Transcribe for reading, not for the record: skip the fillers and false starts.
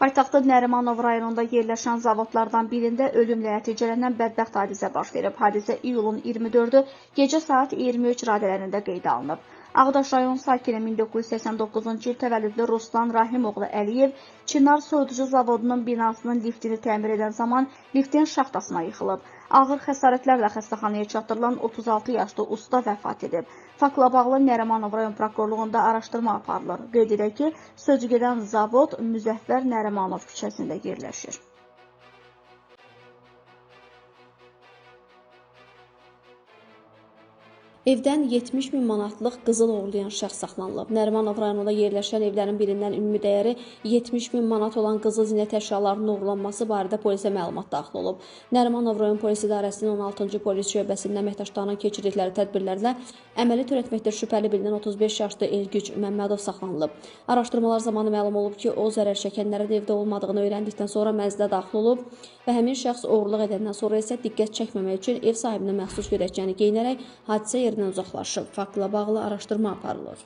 Paytaxtın Nərimanov rayonunda yerləşən zavodlardan birində ölümlə nəticələnən bədbəxt hadisə baş verib. Hadisə iyulun 24-ü gecə saat 23 radələrində qeydə alınıb. Ağdaş rayon sakini 1989-cu il təvəllüdlü Ruslan Rahimoğlu Əliyev Çinar soyuducu zavodunun binasının liftini təmir edən zaman liftin şaxtasına yıxılıb. Ağır xəsarətlərlə xəstəxanaya çatdırılan 36 yaşlı usta vəfat edib. Faktla bağlı Nərimanov rayon prokurorluğunda araşdırma aparılır. Qeyd edək ki, sözügedən zavod Müzəffər Nərimanov küçəsində yerləşir. Evdən 70 min manatlıq qızıl oğurlayan şəxs saxlanılıb. Nərimanov rayonunda yerləşən evlərin birindən ümumi dəyəri 70 min manat olan qızıl zinət əşyalarının oğurlanması barədə polisə məlumat daxil olub. Nərimanov rayon polis idarəsinin 16-cı polis şöbəsinin əməkdaşlarının keçirdikləri tədbirlərlə əməli törətməkdə şübhəli bilinən 35 yaşlı Elgüc Məmmədov saxlanılıb. Araşdırmalar zamanı məlum olub ki, o zərər çəkənlərin evdə olmadığını öyrəndikdən sonra mənzilə daxil olub və həmin şəxs oğurluq edəndən sonra isə diqqət çəkməmək üçün ev sahibinə məxsus gödəkçəni geyinərək hadisə yerindən uzaqlaşıb. Faktla bağlı araşdırma aparılır.